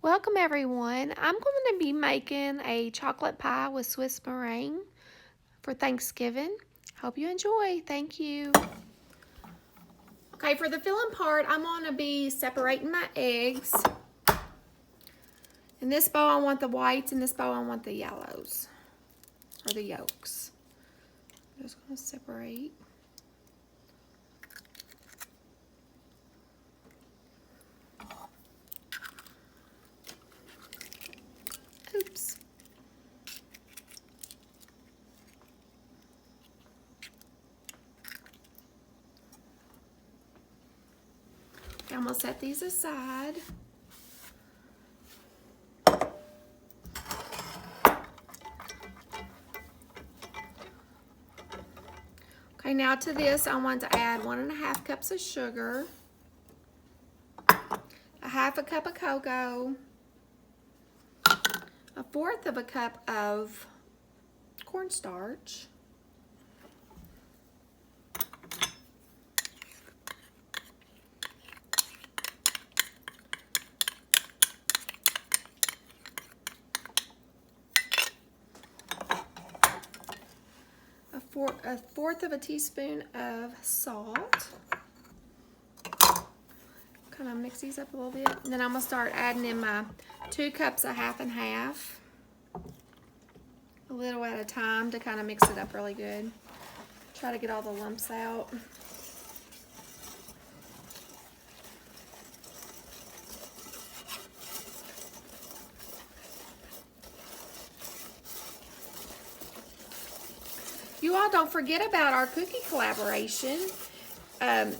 Welcome everyone. I'm going to be making a chocolate pie with Swiss meringue for Thanksgiving. Hope you enjoy. Thank you. Okay, for the filling part, I'm going to be separating my eggs. In this bowl, I want the whites. In this bowl, I want the yellows, or the yolks. I'm just going to separate. Oops. I'm going to set these aside. Okay, now to this, I want to add 1.5 cups of sugar, 1/2 cup of cocoa, 1/4 cup of cornstarch, a fourth of a teaspoon of salt. Kind of mix these up a little bit. And then I'm going to start adding in my 2 cups of half and half. A little at a time to kind of mix it up really good. Try to get all the lumps out. You all don't forget about our cookie collaboration on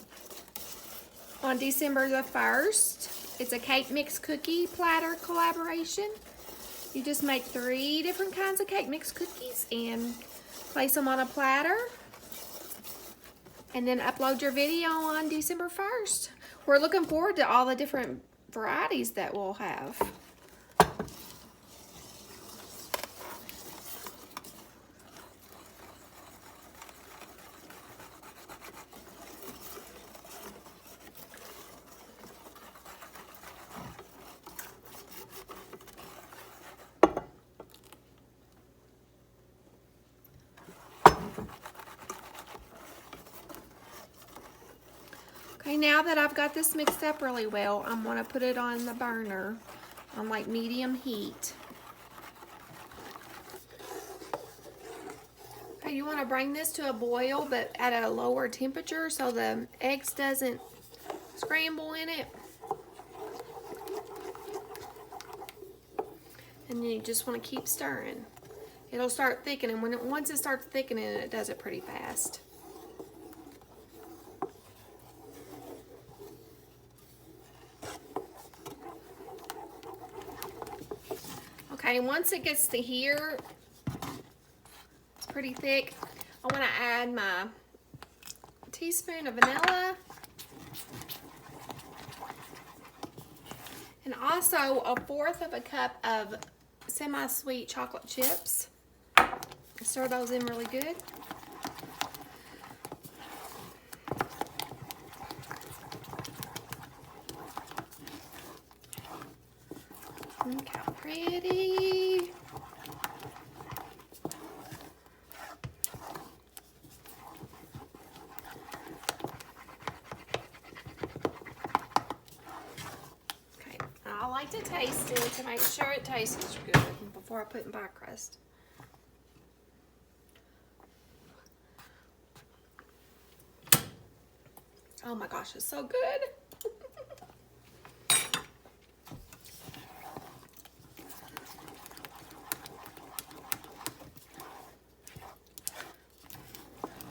December the 1st. It's a cake mix cookie platter collaboration. You just make 3 different kinds of cake mix cookies and place them on a platter and then upload your video on December 1st. We're looking forward to all the different varieties that we'll have. Okay, now that I've got this mixed up really well, I'm going to put it on the burner on like medium heat. Okay, you want to bring this to a boil, but at a lower temperature so the eggs doesn't scramble in it. And then you just want to keep stirring. It'll start thickening. Once it starts thickening, it does it pretty fast. Okay, once it gets to here, it's pretty thick. I want to add my teaspoon of vanilla. And also 1/4 cup of semi-sweet chocolate chips. Stir those in really good. Look how pretty. Okay, I like to taste it to make sure it tastes good before I put in pie crust. Oh my gosh, it's so good.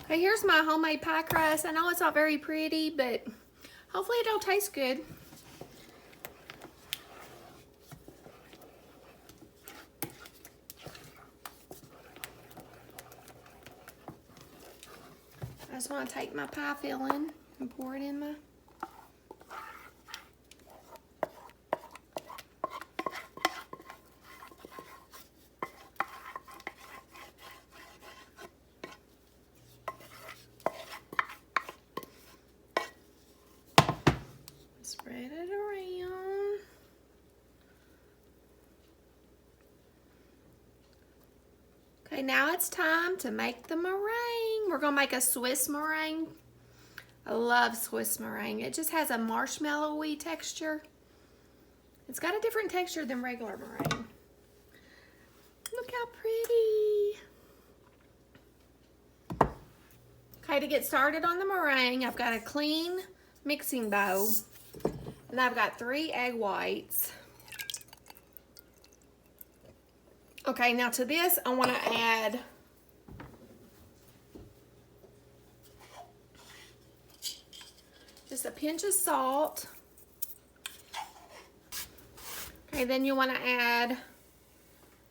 Okay, here's my homemade pie crust. I know it's not very pretty, but hopefully it'll taste good. I just want to take my pie filling and pour it in my... Spread it around. Okay, now it's time to make the meringue. We're gonna make a Swiss meringue. I love Swiss meringue. It just has a marshmallowy texture. It's got a different texture than regular meringue. Look how pretty. Okay, to get started on the meringue, I've got a clean mixing bowl, and I've got 3 egg whites. Okay, now to this, I want to add just a pinch of salt. Okay, then you want to add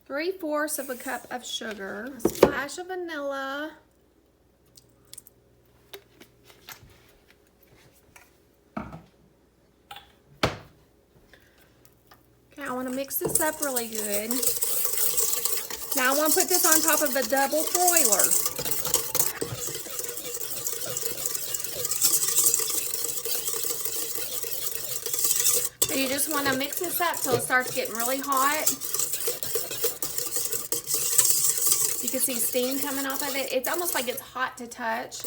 3/4 of a cup of sugar, a splash of vanilla, okay, I want to mix this up really good. Now I want to put this on top of a double broiler. So you just want to mix this up till it starts getting really hot. You can see steam coming off of it. It's almost like it's hot to touch.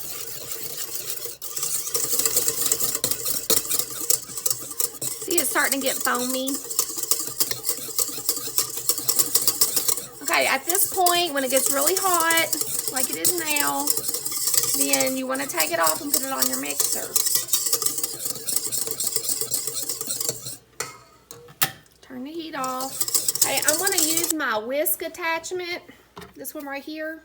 See, it's starting to get foamy. Okay, at this point, when it gets really hot, like it is now, then you want to take it off and put it on your mixer. Turn the heat off. Okay, I'm going to use my whisk attachment, this one right here.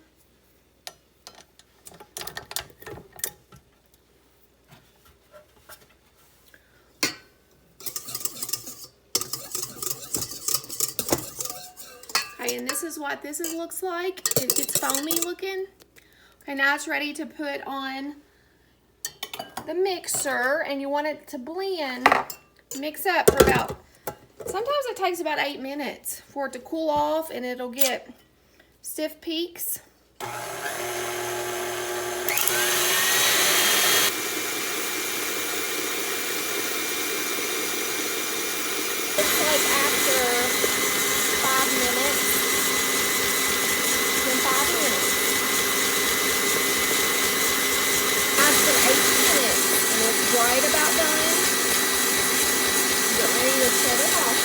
Okay, and this is what this looks like. It gets foamy looking. Okay, now it's ready to put on the mixer, and you want it to blend, mix up for about, sometimes it takes about 8 minutes for it to cool off, and it'll get stiff peaks. Looks like after 5 minutes, then 5 minutes. After 8 minutes, and it's right about done. Get ready to shut it off.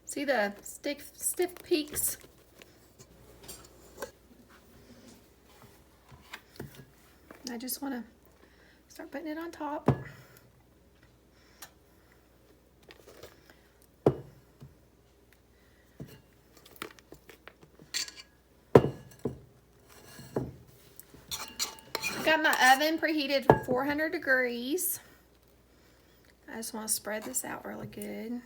See the stiff peaks? I just want to start putting it on top. I've got my oven preheated for 400 degrees. I just want to spread this out really good.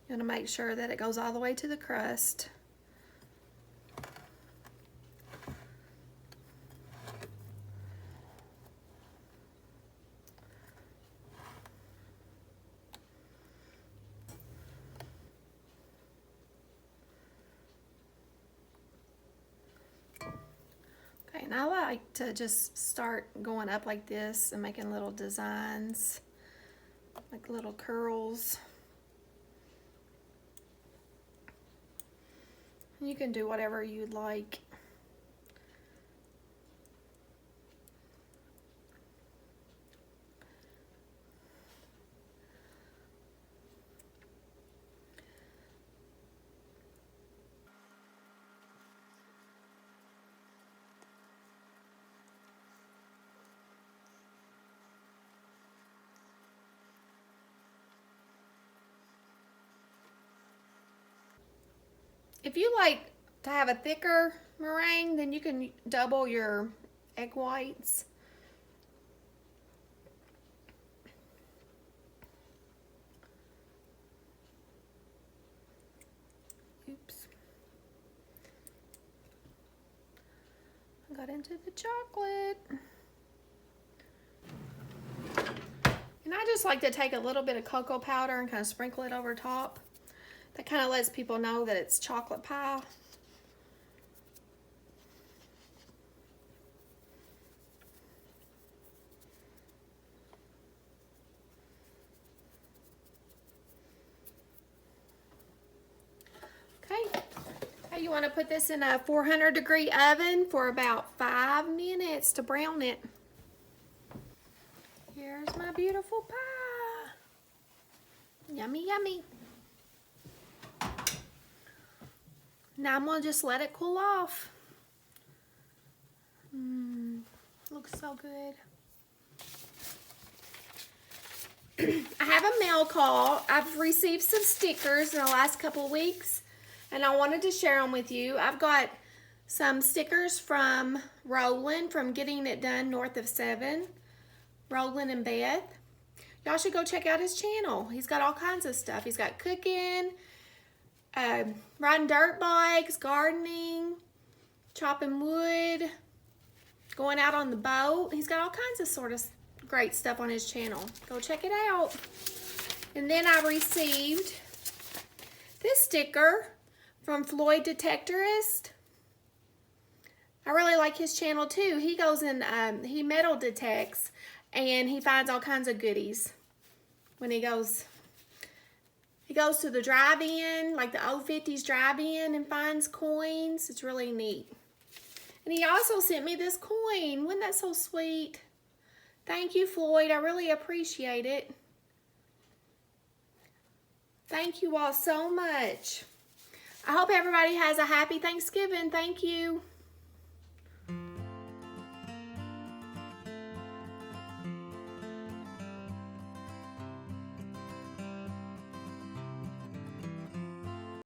You want to make sure that it goes all the way to the crust. Okay, and I like to just start going up like this and making little designs, like little curls. You can do whatever you'd like. If you like to have a thicker meringue, then you can double your egg whites. Oops. I got into the chocolate. And I just like to take a little bit of cocoa powder and kind of sprinkle it over top. That kind of lets people know that it's chocolate pie. You want to put this in a 400-degree oven for about 5 minutes to brown it. Here's my beautiful pie. Yummy, yummy. Now I'm going to just let it cool off. Looks so good. I have a mail call. I've received some stickers in the last couple weeks, and I wanted to share them with you. I've got some stickers from Roland from Getting It Done North of 7. Roland and Beth. Y'all should go check out his channel. He's got all kinds of stuff. He's got cooking, riding dirt bikes, gardening, chopping wood, going out on the boat. He's got all kinds of sort of great stuff on his channel. Go check it out. And then I received this sticker from Floyd Detectorist. I really like his channel too. He goes and he metal detects, and he finds all kinds of goodies when he goes to the drive-in, like the old 50s drive-in, and finds coins. It's really neat. And he also sent me this coin. Wasn't that so sweet? Thank you, Floyd. I really appreciate it. Thank you all so much. I hope everybody has a happy Thanksgiving. Thank you.